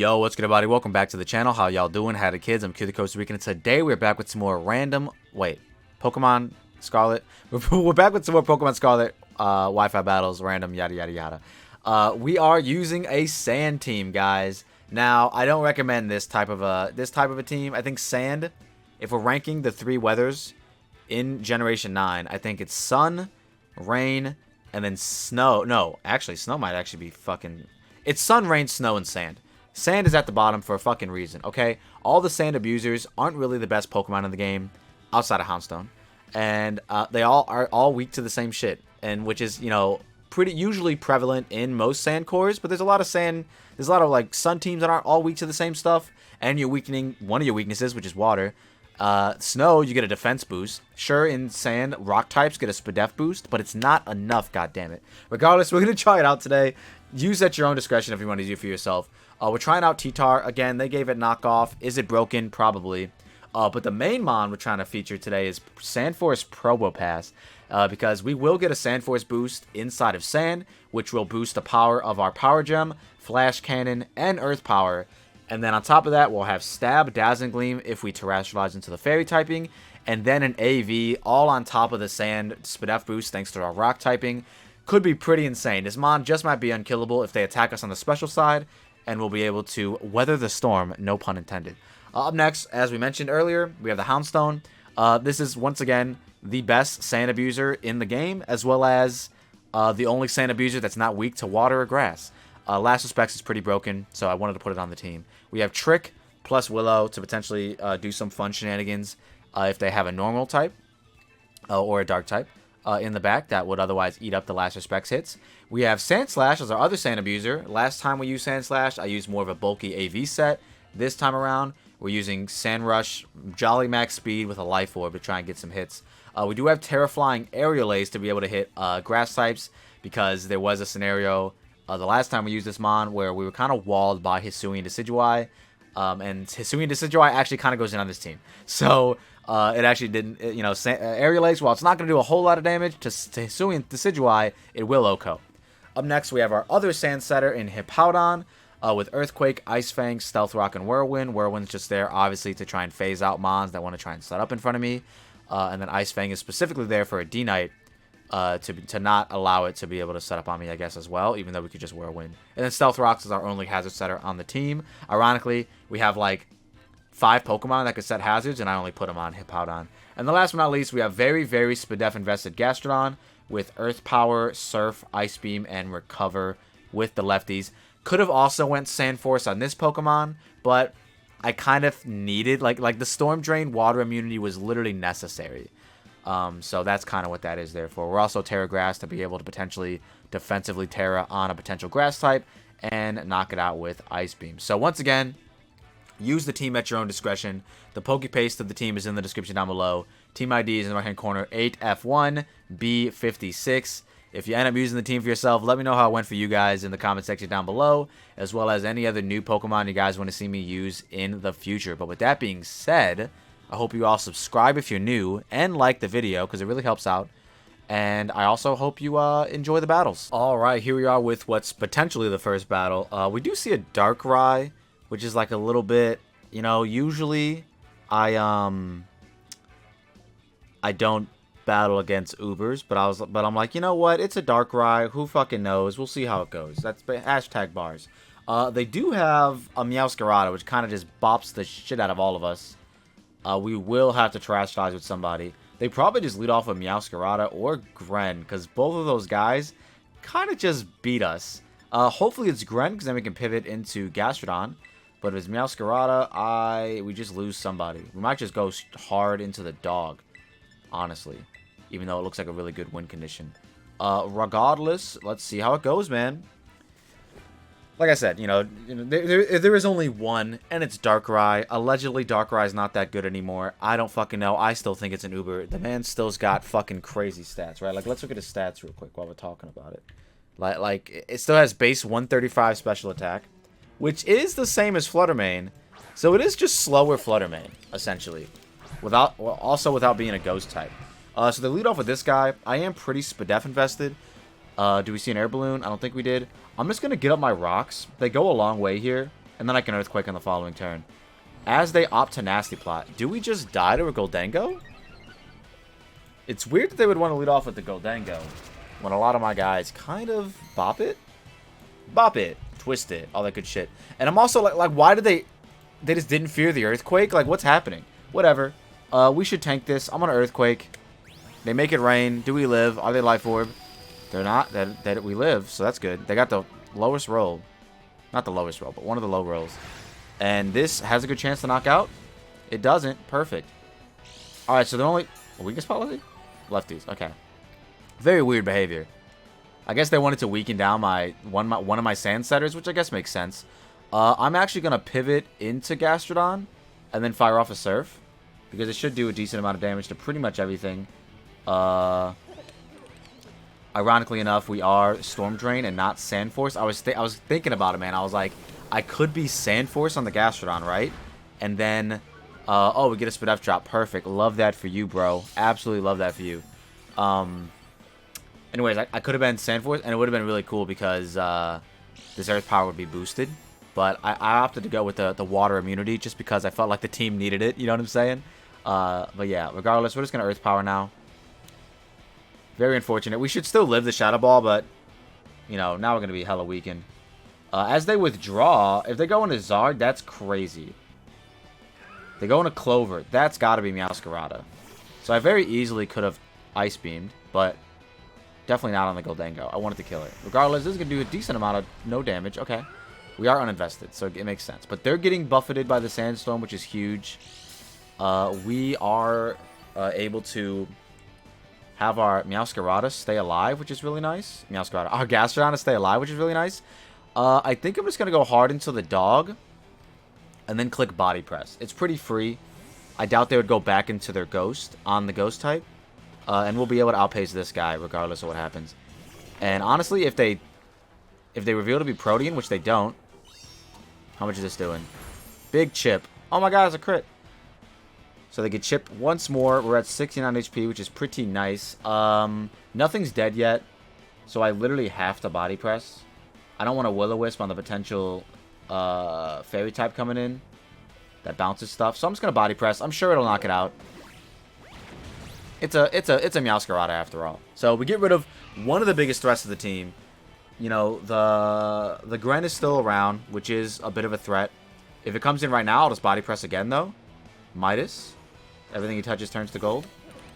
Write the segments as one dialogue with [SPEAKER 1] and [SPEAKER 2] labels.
[SPEAKER 1] Yo, what's good, everybody? Welcome back to the channel. How y'all doing? Howdy, kids? I'm Q the Costa Rican, and today we're back with some more Pokemon Scarlet. We're back with some more Pokemon Scarlet Wi-Fi battles, random, yada yada yada. We are using a Sand team, guys. Now, I don't recommend this type of a team. I think Sand, if we're ranking the three weathers in Generation 9, I think it's Sun, Rain, and then Snow. No, actually, Snow might actually be fucking... It's Sun, Rain, Snow, and Sand. Sand is at the bottom for a fucking reason, okay? All the Sand abusers aren't really the best Pokemon in the game, outside of Houndstone. And they are all weak to the same shit. And which is, you know, pretty usually prevalent in most Sand cores. But there's a lot of Sand, there's a lot of, like, Sun teams that aren't all weak to the same stuff. And you're weakening one of your weaknesses, which is water. Snow, you get a defense boost. Sure, in Sand, rock types get a Spadef boost, but it's not enough, goddammit. Regardless, we're going to try it out today. Use at your own discretion if you want to use it for yourself. We're trying out T-Tar. Again, they gave it knockoff. Is it broken? Probably. But the main mon we're trying to feature today is Sandforce Probopass. Because we will get a Sandforce boost inside of Sand, which will boost the power of our Power Gem, Flash Cannon, and Earth Power. And then on top of that, we'll have Stab, Dazzling Gleam if we Terrestrialize into the Fairy typing. And then an AV all on top of the Sand Spadef boost thanks to our Rock typing. Could be pretty insane. This mon just might be unkillable if they attack us on the special side. And we'll be able to weather the storm, no pun intended. Up next, as we mentioned earlier, we have the Houndstone. This is, once again, the best Sand abuser in the game, as well as the only Sand abuser that's not weak to water or grass. Last Respects is pretty broken, so I wanted to put it on the team. We have Trick plus Willow to potentially do some fun shenanigans if they have a normal type or a dark type in the back that would otherwise eat up the Last Respects hits. We have Sandslash as our other Sand abuser. Last time we used Sandslash, I used more of a bulky AV set. This time around, we're using Sandrush, Jolly Max Speed with a Life Orb to try and get some hits. We do have Terraflying Aerial Ace to be able to hit grass types because there was a scenario the last time we used this mon where we were kind of walled by Hisuian Decidueye. And Hisuian Decidueye actually kind of goes in on this team. So it actually didn't, you know, Aerial Ace, while it's not going to do a whole lot of damage to Hisuian Decidueye, it will OHKO. Up next, we have our other Sand setter in Hippowdon with Earthquake, Ice Fang, Stealth Rock, and Whirlwind. Whirlwind's just there, obviously, to try and phase out mons that want to try and set up in front of me. And then Ice Fang is specifically there for a D-Knight to not allow it to be able to set up on me, I guess, as well, even though we could just Whirlwind. And then Stealth Rocks is our only hazard setter on the team. Ironically, we have, like, 5 Pokemon that could set hazards, and I only put them on Hippowdon. And the last but not least, we have very, very Spadef-invested Gastrodon with Earth Power, Surf, Ice Beam, and Recover with the lefties. Could have also went Sandforce on this Pokemon, but I kind of needed, like the Storm Drain Water Immunity was literally necessary. So that's kind of what that is there for. We're also Terra Grass to be able to potentially defensively Terra on a potential Grass type and knock it out with Ice Beam. So once again, use the team at your own discretion. The Pokepaste of the team is in the description down below. Team ID is in the right-hand corner, 8F1B56. If you end up using the team for yourself, let me know how it went for you guys in the comment section down below, as well as any other new Pokemon you guys want to see me use in the future. But with that being said, I hope you all subscribe if you're new and like the video because it really helps out. And I also hope you enjoy the battles. Alright, here we are with what's potentially the first battle. We do see a Darkrai, which is like a little bit, you know, usually I don't battle against Ubers, but I'm like, you know what? It's a Darkrai. Who fucking knows? We'll see how it goes. That's hashtag bars. They do have a Meowscarada, which kind of just bops the shit out of all of us. We will have to Terrestrialize with somebody. They probably just lead off with Meowscarada or Gren, because both of those guys kind of just beat us. Hopefully it's Gren, because then we can pivot into Gastrodon. But if it's Meowscarada, we just lose somebody. We might just go hard into the dog, honestly. Even though it looks like a really good win condition. Regardless, let's see how it goes, man. Like I said, you know there is only one, and it's Darkrai. Allegedly, Darkrai is not that good anymore. I don't fucking know. I still think it's an Uber. The man still's got fucking crazy stats, right? Like, let's look at his stats real quick while we're talking about it. Like it still has base 135 special attack, which is the same as Fluttermane. So it is just slower Fluttermane, essentially. Also without being a ghost type. So they lead off with this guy. I am pretty Spadef invested. Do we see an air balloon? I don't think we did. I'm just going to get up my rocks. They go a long way here. and then I can Earthquake on the following turn. As they opt to Nasty Plot, do we just die to a Goldengo? It's weird that they would want to lead off with the Goldengo when a lot of my guys kind of bop it, twist it, all that good shit. And I'm also like why did they just didn't fear the Earthquake? Like, what's happening? Whatever. We should tank this. I'm gonna Earthquake. They make it rain. Do we live? Are they Life Orb? They're not. That we live, so that's good. They got the lowest roll. Not the lowest roll, but one of the low rolls. And this has a good chance to knock out. It doesn't. Perfect. Alright, so they're only... Weakness policy? Lefties. Okay. Very weird behavior. I guess they wanted to weaken down one of my Sand Setters, which I guess makes sense. I'm actually going to pivot into Gastrodon and then fire off a Surf, because it should do a decent amount of damage to pretty much everything. Ironically enough, we are Storm Drain and not Sand Force. I was thinking about it, man. I was like, I could be Sand Force on the Gastrodon, right? And then, oh, we get a Spidef drop. Perfect. Love that for you, bro. Absolutely love that for you. Anyways, I could have been Sand Force, and it would have been really cool because this Earth Power would be boosted. But I opted to go with the Water Immunity just because I felt like the team needed it. You know what I'm saying? But yeah, regardless, we're just going to Earth Power now. Very unfortunate. We should still live the Shadow Ball, but, you know, now we're going to be hella weakened. As they withdraw, if they go into Zard, that's crazy. They go into Clover. That's got to be Meowscarada. So I very easily could have Ice Beamed, but definitely not on the Goldengo. I wanted to kill it. Regardless, this is going to do a decent amount of no damage. Okay. We are uninvested, so it makes sense. But they're getting buffeted by the Sandstorm, which is huge. We are able to have our Meowscarada stay alive, which is really nice. Our Gastrodon to stay alive, which is really nice. I think I'm just going to go hard into the dog and then click Body Press. It's pretty free. I doubt they would go back into their Ghost on the Ghost type. And we'll be able to outpace this guy regardless of what happens. And honestly, if they reveal to be Protean, which they don't, how much is this doing? Big chip. Oh my god, it's a crit. So they get chipped once more. We're at 69 HP, which is pretty nice. Nothing's dead yet, so I literally have to Body Press. I don't want a Will-O-Wisp on the potential Fairy type coming in that bounces stuff. So I'm just gonna Body Press. I'm sure it'll knock it out. It's a Meowscarada after all. So we get rid of one of the biggest threats of the team. You know, the Gren is still around, which is a bit of a threat. If it comes in right now, I'll just Body Press again, though. Midas. Everything he touches turns to gold.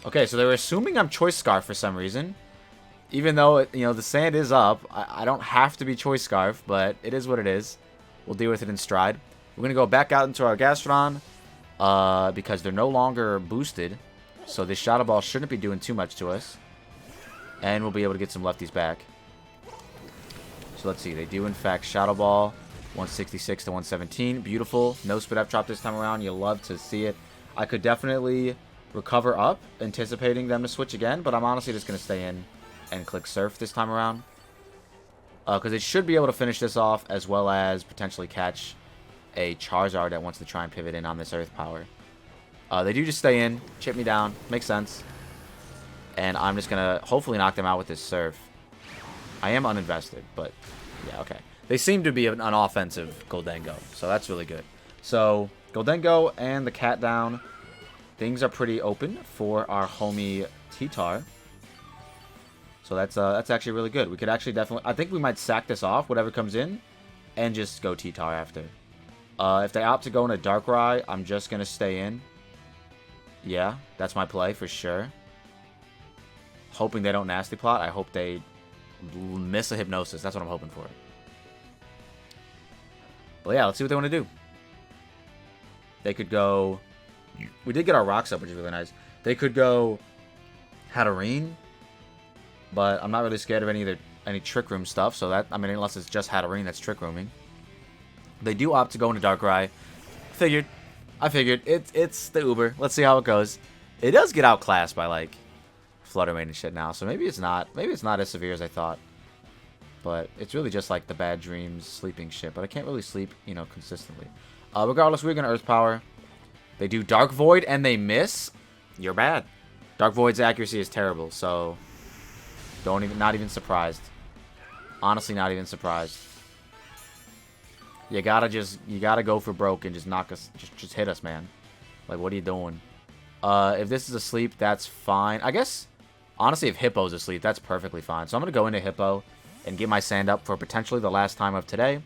[SPEAKER 1] Okay, so they're assuming I'm Choice Scarf for some reason. Even though, you know, the sand is up. I don't have to be Choice Scarf, but it is what it is. We'll deal with it in stride. We're going to go back out into our Gastrodon because they're no longer boosted. So this Shadow Ball shouldn't be doing too much to us. And we'll be able to get some lefties back. So let's see. They do, in fact, Shadow Ball. 166 to 117. Beautiful. No Spidef drop this time around. You'll love to see it. I could definitely recover up, anticipating them to switch again. But I'm honestly just going to stay in and click Surf this time around. Because it should be able to finish this off, as well as potentially catch a Charizard that wants to try and pivot in on this Earth Power. They do just stay in, chip me down. Makes sense. And I'm just going to hopefully knock them out with this Surf. I am uninvested, but yeah, okay. They seem to be an offensive Goldengo, so that's really good. So, Goldengo and the cat down. Things are pretty open for our homie T-Tar. So that's actually really good. We could actually definitely... I think we might sack this off, whatever comes in, and just go T-Tar after. If they opt to go into Darkrai, I'm just going to stay in. Yeah, that's my play for sure. Hoping they don't Nasty Plot. I hope they miss a Hypnosis. That's what I'm hoping for. But yeah, let's see what they want to do. They could go... We did get our rocks up, which is really nice. They could go Hatterene. But I'm not really scared of any Trick Room stuff. So that, I mean, unless it's just Hatterene that's Trick Rooming. They do opt to go into Darkrai. I figured. It's the Uber. Let's see how it goes. It does get outclassed by, like, Flutter Mane and shit now. So maybe it's not as severe as I thought. But it's really just like the bad dreams, sleeping shit. But I can't really sleep, you know, consistently. Regardless, we're going to Earth Power. They do Dark Void and they miss. You're bad. Dark Void's accuracy is terrible, so not even surprised. Honestly, not even surprised. You gotta go for broke and just knock us, just hit us, man. Like, what are you doing? If this is asleep, that's fine. I guess, honestly, if Hippo's asleep, that's perfectly fine. So I'm gonna go into Hippo and get my sand up for potentially the last time of today.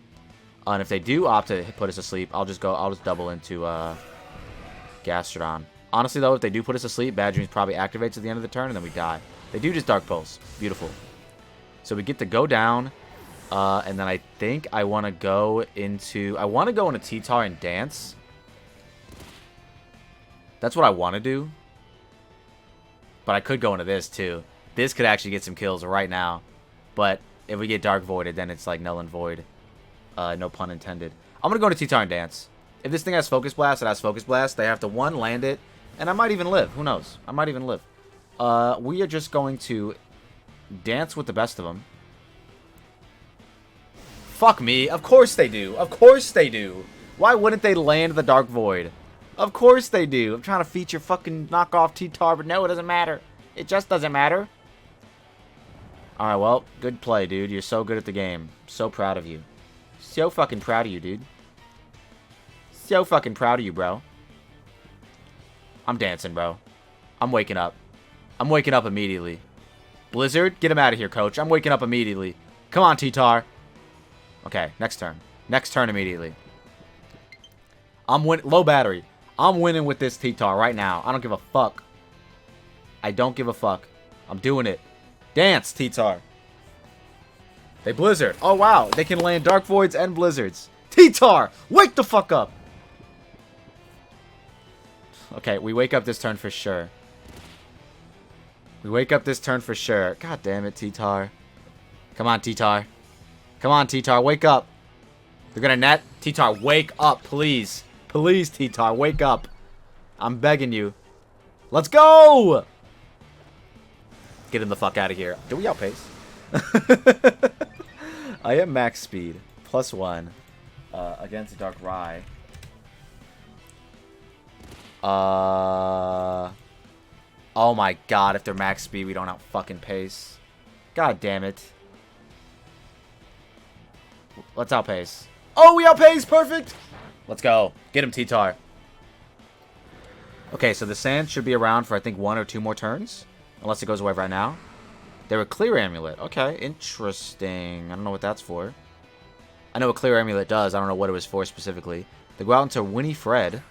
[SPEAKER 1] And if they do opt to put us asleep, I'll just double into Gastrodon. Honestly, though, if they do put us asleep, Bad Dreams probably activates at the end of the turn, and then we die. They do just Dark Pulse. Beautiful. So we get to go down, and then I think I want to go into... I want to go into T-Tar and Dance. That's what I want to do. But I could go into this, too. This could actually get some kills right now. But if we get Dark Voided, then it's like null and void. No pun intended. I'm going to go into T-Tar and Dance. If this thing has Focus Blast, it has Focus Blast. They have to, one, land it. And I might even live. Who knows? I might even live. We are just going to dance with the best of them. Fuck me. Of course they do. Of course they do. Why wouldn't they land the Dark Void? Of course they do. I'm trying to feature fucking knockoff T-Tar, but no, it doesn't matter. It just doesn't matter. Alright, well, good play, dude. You're so good at the game. So proud of you. So fucking proud of you, dude. So fucking proud of you, bro. I'm dancing, bro. I'm waking up. I'm waking up immediately. Blizzard, get him out of here, coach. I'm waking up immediately. Come on, T-Tar. Okay, next turn. Next turn immediately. I'm winning. Low battery. I'm winning with this T-Tar right now. I don't give a fuck. I don't give a fuck. I'm doing it. Dance, T-Tar. They Blizzard. Oh, wow. They can land Dark Voids and Blizzards. T-Tar, wake the fuck up. Okay, we wake up this turn for sure. We wake up this turn for sure. God damn it, T-Tar. Come on, T-Tar. Come on, T-Tar, wake up. They're gonna net. T-Tar, wake up, please. Please, T-Tar, wake up. I'm begging you. Let's go! Get him the fuck out of here. Do we outpace? I am max speed. +1. Against Darkrai. Oh my god, if they're max speed, we don't out fucking pace. God damn it. Let's outpace. Oh, we outpace! Perfect! Let's go. Get him, T-Tar. Okay, so the sand should be around for, I think, 1 or 2 more turns. Unless it goes away right now. They're a Clear Amulet. Okay, interesting. I don't know what that's for. I know what Clear Amulet does. I don't know what it was for specifically. They go out into Winifred,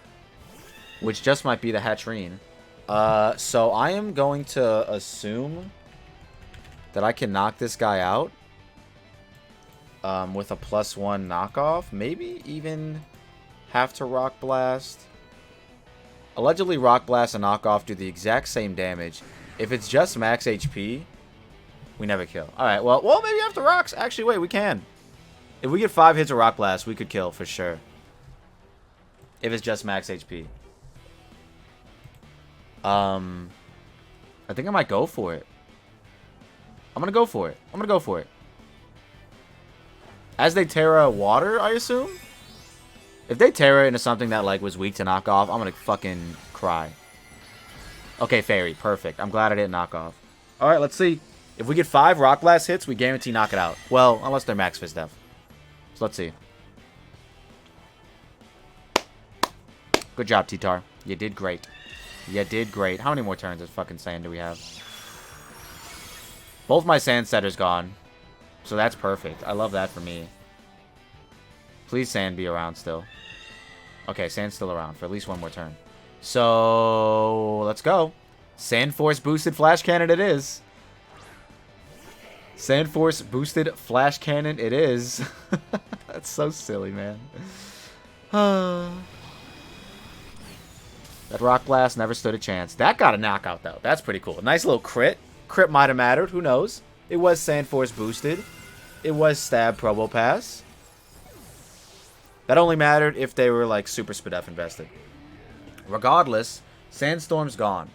[SPEAKER 1] which just might be the Hatterene. So I am going to assume that I can knock this guy out with a +1 knockoff. Maybe even have to Rock Blast. Allegedly, Rock Blast and knockoff do the exact same damage. If it's just max HP, we never kill. Alright, well, maybe after rocks. Actually, wait, we can. If we get 5 hits of Rock Blast, we could kill for sure. If it's just max HP. I think I might go for it. I'm gonna go for it. I'm gonna go for it. As they Terra Water, I assume? If they Terra into something that, like, was weak to knock off, I'm gonna fucking cry. Okay, Fairy. Perfect. I'm glad I didn't knock off. Alright, let's see. If we get 5 Rock Blast hits, we guarantee knock it out. Well, unless they're Max Fist Def. So let's see. Good job, T-Tar. You did great. You did great. How many more turns of fucking sand do we have? Both my sand setters gone. So that's perfect. I love that for me. Please sand be around still. Okay, sand's still around for at least 1 more turn. So let's go. Sand Force boosted Flash Cannon it is. Sand Force boosted Flash Cannon it is. That's so silly, man. That Rock Blast never stood a chance. That got a knockout, though. That's pretty cool. Nice little crit. Crit might have mattered. Who knows? It was Sand Force boosted. It was Stab Probopass. That only mattered if they were, like, super Spadef invested. Regardless, Sandstorm's gone.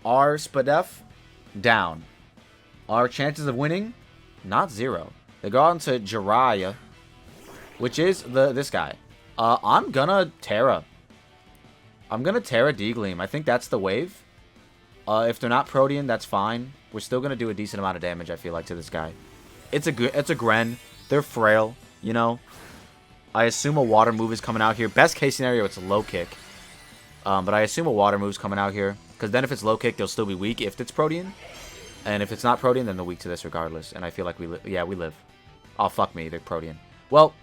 [SPEAKER 1] Our Spadef, down. Our chances of winning, not 0. They go on to Jiraiya, which is this guy. I'm gonna Terra. I'm gonna Terra D-Gleam. I think that's the wave. If they're not Protean, that's fine. We're still gonna do a decent amount of damage, I feel like, to this guy. It's a Gren. They're frail, you know. I assume a water move is coming out here. Best case scenario, it's a low kick. But I assume a water move's coming out here. Because then if it's low kick, they'll still be weak if it's Protean. And if it's not Protean, then they're weak to this regardless. And I feel like we live. Oh, fuck me. They're Protean. Well,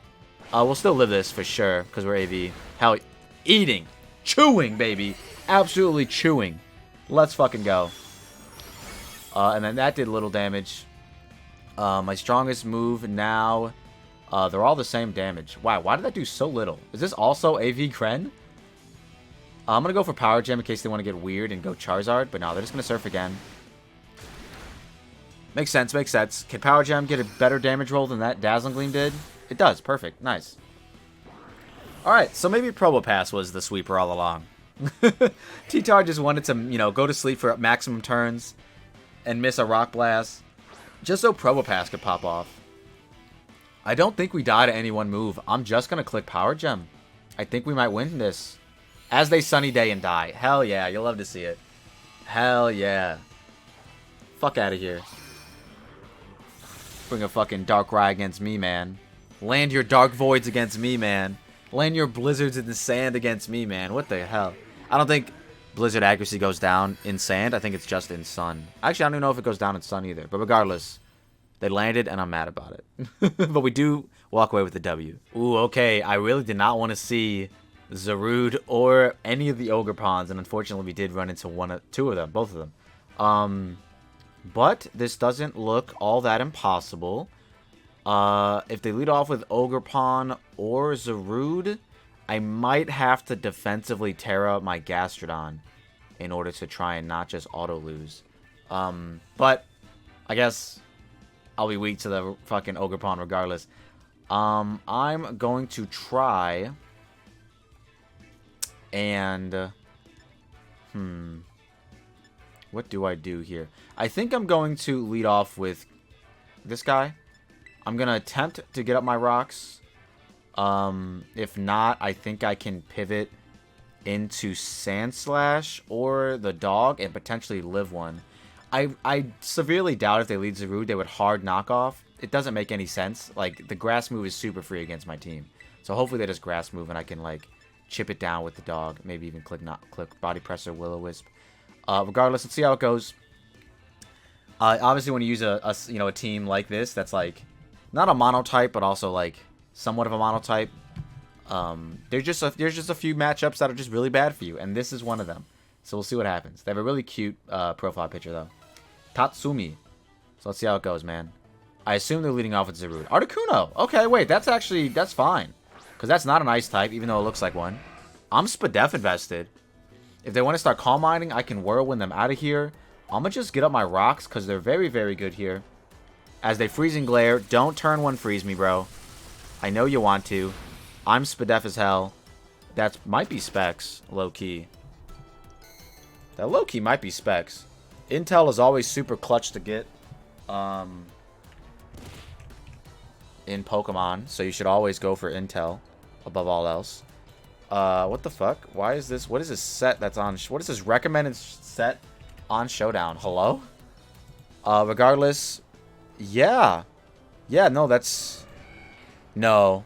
[SPEAKER 1] we'll still live this for sure. Because we're AV. Hell, eating. Chewing, baby. Absolutely chewing. Let's fucking go. And then that did little damage. My strongest move now... they're all the same damage. Wow, why did that do so little? Is this also AV Kren? I'm going to go for Power Gem in case they want to get weird and go Charizard. But no, they're just going to Surf again. Makes sense, makes sense. Can Power Gem get a better damage roll than that Dazzling Gleam did? It does, perfect, nice. Alright, so maybe Probopass was the sweeper all along. T-Tar just wanted to, you know, go to sleep for maximum turns and miss a Rock Blast. Just so Probopass could pop off. I don't think we die to any one move. I'm just going to click Power Gem. I think we might win this. As they Sunny Day and die. Hell yeah, you'll love to see it. Hell yeah. Fuck out of here. Bring a fucking Darkrai against me, man. Land your Dark Voids against me, man. Land your Blizzards in the sand against me, man. What the hell? I don't think Blizzard accuracy goes down in sand. I think it's just in sun. Actually, I don't even know if it goes down in sun either. But regardless... They landed, and I'm mad about it. But we do walk away with the W. Ooh, okay. I really did not want to see Zarude or any of the Ogerpons, and unfortunately we did run into two of them, both of them. But this doesn't look all that impossible. If they lead off with Ogerpon or Zarude, I might have to defensively tear up my Gastrodon in order to try and not just auto-lose. But I guess... I'll be weak to the fucking Ogerpon regardless. I'm going to try and what do I do here? I think I'm going to lead off with this guy. I'm going to attempt to get up my rocks. If not, I think I can pivot into Sandslash or the dog and potentially live one. I severely doubt if they lead Zarude, they would hard knock off. It doesn't make any sense. Like, the grass move is super free against my team. So hopefully they just grass move and I can, like, chip it down with the dog. Maybe even click Body Press or Will-O-Wisp. Regardless, let's see how it goes. Obviously, when you use a team like this, that's, like, not a monotype, but also, like, somewhat of a monotype. There's just a few matchups that are just really bad for you. And this is one of them. So we'll see what happens. They have a really cute profile picture, though. Tatsumi. So let's see how it goes, man. I assume they're leading off with Zarude. Articuno! Okay, wait, that's fine. Because that's not an ice type, even though it looks like one. I'm Spadef invested. If they want to start Calm Minding, I can Whirlwind them out of here. I'm going to just get up my rocks, because they're very, very good here. As they Freezing Glare. Don't turn one freeze me, bro. I know you want to. I'm Spadef as hell. That might be Specs, low-key. That low-key might be Specs. Intel is always super clutch to get in Pokemon, so you should always go for Intel above all else. What the fuck? Why is this? What is this set that's on? What is this recommended set on Showdown? Hello? Regardless, yeah. Yeah, no, that's... No.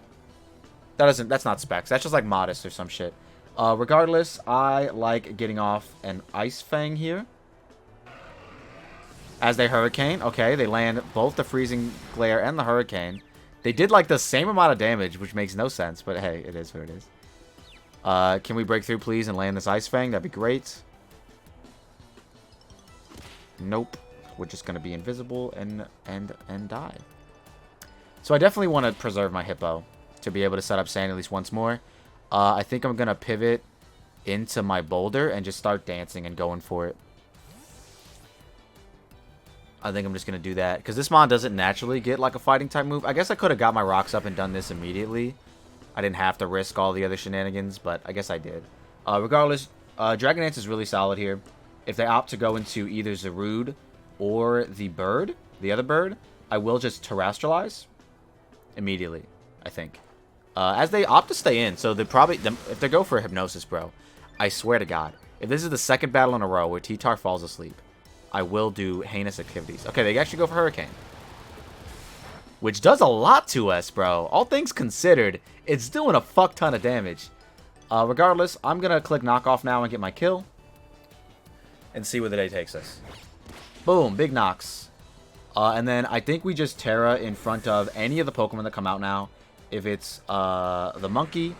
[SPEAKER 1] That's not Specs. That's just like Modest or some shit. Regardless, I like getting off an Ice Fang here. As they Hurricane. Okay, they land both the Freezing Glare and the Hurricane. They did like the same amount of damage, which makes no sense. But hey, it is what it is. Can we break through, please, and land this Ice Fang? That'd be great. Nope. We're just going to be invisible and die. So I definitely want to preserve my Hippo to be able to set up Sand at least once more. I think I'm going to pivot into my Boulder and just start dancing and going for it. I think I'm just going to do that. Because this mon doesn't naturally get like a fighting type move. I guess I could have got my rocks up and done this immediately. I didn't have to risk all the other shenanigans, but I guess I did. Regardless, Dragon Dance is really solid here. If they opt to go into either Zarude or the bird, the other bird, I will just Terrestrialize immediately, I think. As they opt to stay in, so they probably, if they go for a Hypnosis, bro, I swear to God, if this is the second battle in a row where T-Tar falls asleep, I will do heinous activities. Okay, they actually go for Hurricane. which does a lot to us, bro. All things considered, it's doing a fuck ton of damage. Regardless, I'm going to click knockoff now and get my kill. And see where the day takes us. Boom, big knocks. And then I think we just Terra in front of any of the Pokemon that come out now. If it's the Monkey,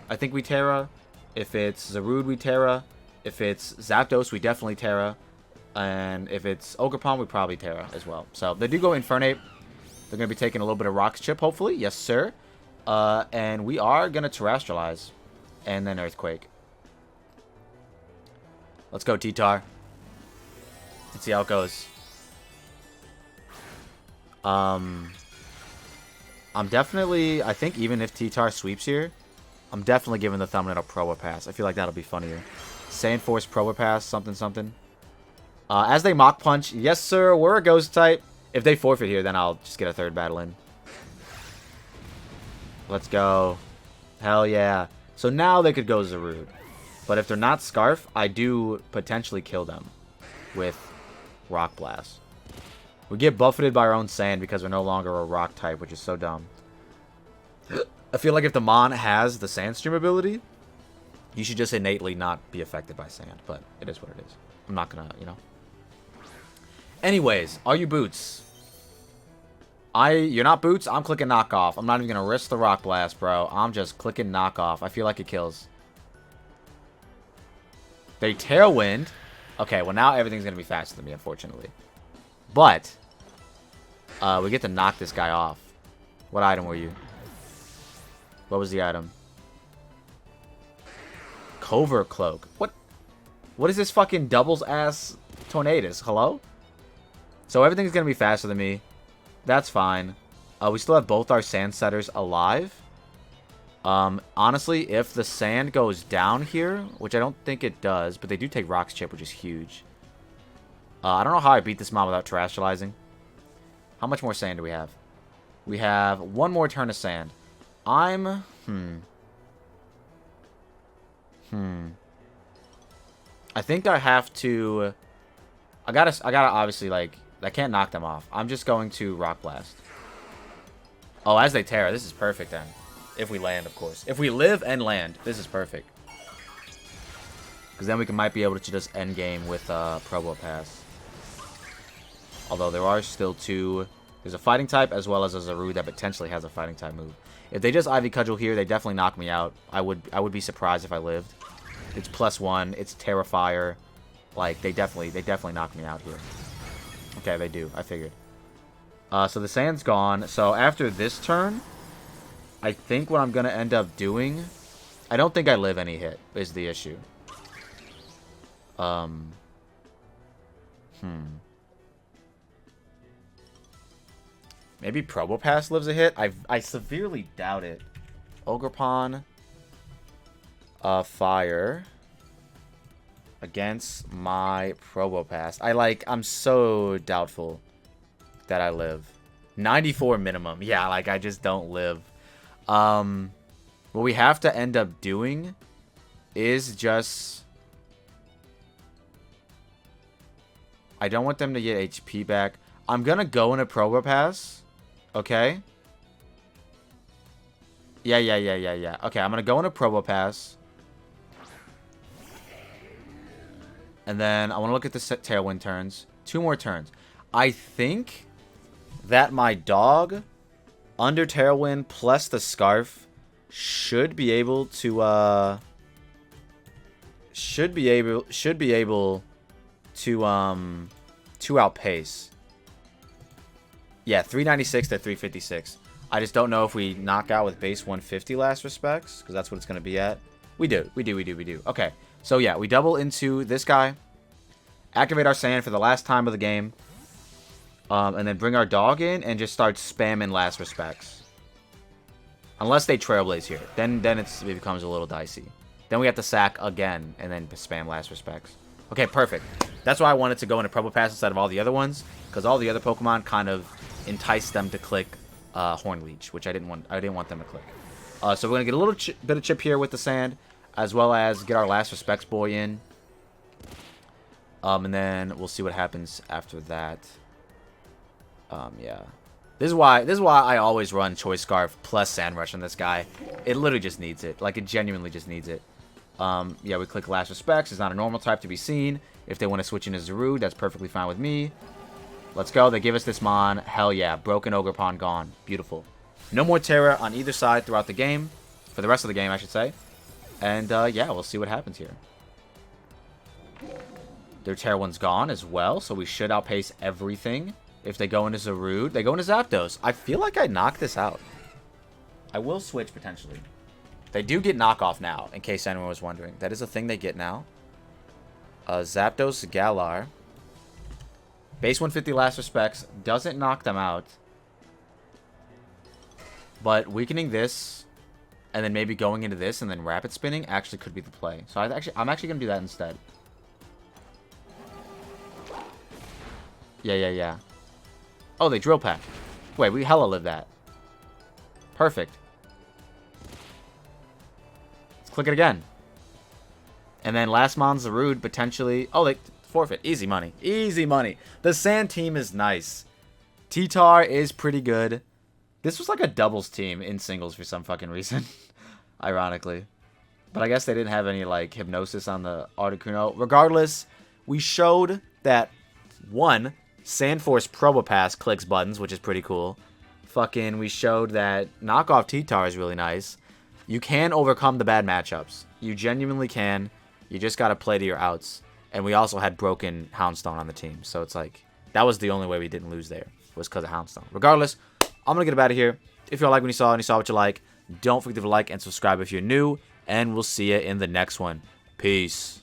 [SPEAKER 1] I think we Terra. If it's Zarude, we Terra. If it's Zapdos, we definitely Terra. And if it's Ogerpon, we probably Terra as well. So they do go Infernape. They're going to be taking a little bit of Rock's Chip, hopefully. Yes, sir. And we are going to Terrestrialize. And then Earthquake. Let's go, T-Tar. Let's see how it goes. I'm definitely... I think even if T-Tar sweeps here, I'm definitely giving the thumbnail Probopass. I feel like that'll be funnier. Sandforce Probopass, something, something. As they Mach Punch, yes, sir, we're a Ghost type. If they forfeit here, then I'll just get a third battle in. Let's go. Hell yeah. So now they could go Zarude. But if they're not Scarf, I do potentially kill them with Rock Blast. We get buffeted by our own Sand because we're no longer a Rock type, which is so dumb. I feel like if the Mon has the Sandstream ability, you should just innately not be affected by Sand. But it is what it is. I'm not gonna, you know. Anyways, are you Boots? You're not Boots? I'm clicking knockoff. I'm not even gonna risk the Rock Blast, bro. I'm just clicking knockoff. I feel like it kills. They Tailwind. Okay, well now everything's gonna be faster than me, unfortunately. But we get to knock this guy off. What item were you? What was the item? Covert Cloak. What? What is this fucking doubles ass Tornadus? Hello? So everything's gonna be faster than me. That's fine. We still have both our Sand Setters alive. Honestly, if the Sand goes down here, which I don't think it does, but they do take Rock's Chip, which is huge. I don't know how I beat this mob without Terrestrializing. How much more Sand do we have? We have one more turn of Sand. I think I have to... I gotta obviously, like... I can't knock them off. I'm just going to Rock Blast. Oh, as they Terra. This is perfect, then. If we land, of course. If we live and land, this is perfect. Because then we might be able to just end game with Probopass. Although there are still two... There's a Fighting type as well as a Zarude that potentially has a Fighting type move. If they just Ivy Cudgel here, they definitely knock me out. I would be surprised if I lived. It's +1. It's Terrifier. Like, they definitely knock me out here. Okay, they do. I figured. So the Sand's gone. So after this turn, I think what I'm going to end up doing... I don't think I live any hit, is the issue. Maybe Probopass lives a hit? I severely doubt it. Ogerpon. Fire. Against my Probopass. I'm so doubtful that I live. 94 minimum. Yeah, like, I just don't live. What we have to end up doing is just... I don't want them to get HP back. I'm gonna go in a Probopass. Okay? Yeah. Okay, I'm gonna go in a Probopass. And then I want to look at the Tailwind turns. 2 more turns. I think that my dog, under Tailwind plus the Scarf, should be able to outpace. Yeah, 396 to 356. I just don't know if we knock out with base 150 last respects, because that's what it's going to be at. We do. Okay. So, yeah, we double into this guy, activate our Sand for the last time of the game, and then bring our dog in and just start spamming last respects. Unless they Trailblaze here. Then it becomes a little dicey. Then we have to sack again and then spam last respects. Okay, perfect. That's why I wanted to go into Probopass instead of all the other ones, because all the other Pokemon kind of enticed them to click Horn Leech, which I didn't want them to click. So we're going to get a little bit of chip here with the Sand, as well as get our last respects boy in. And then we'll see what happens after that. Yeah. This is why I always run Choice Scarf plus Sand Rush on this guy. It literally just needs it. Like, it genuinely just needs it. Yeah, we click Last Respects. It's not a normal type to be seen. If they want to switch into Zarude, that's perfectly fine with me. Let's go. They give us this Mon. Hell yeah. Broken Ogre Pawn gone. Beautiful. No more Terra on either side throughout the game. For the rest of the game, I should say. And, yeah, we'll see what happens here. Their Terra one's gone as well, so we should outpace everything. If they go into Zarude, they go into Zapdos. I feel like I knocked this out. I will switch, potentially. They do get knockoff now, in case anyone was wondering. That is a thing they get now. Zapdos, Galar. Base 150 Last Respects doesn't knock them out. But weakening this, and then maybe going into this, and then Rapid Spinning actually could be the play. So I'm actually going to do that instead. Yeah. Oh, they Drill Peck. Wait, we hella live that. Perfect. Let's click it again. And then last Mon's Zarude, potentially. Oh, they forfeit. Easy money. Easy money. The Sand team is nice. T-Tar is pretty good. This was like a doubles team in singles for some fucking reason. Ironically. But I guess they didn't have any, like, Hypnosis on the Articuno. Regardless, we showed that, one, Sandforce Probopass clicks buttons, which is pretty cool. Fucking, we showed that knockoff T-Tar is really nice. You can overcome the bad matchups. You genuinely can. You just gotta play to your outs. And we also had broken Houndstone on the team. So it's like, that was the only way we didn't lose there. Was because of Houndstone. Regardless, I'm gonna get up out of here. If you all like what you saw and you saw what you like, don't forget to like and subscribe if you're new. And we'll see you in the next one. Peace.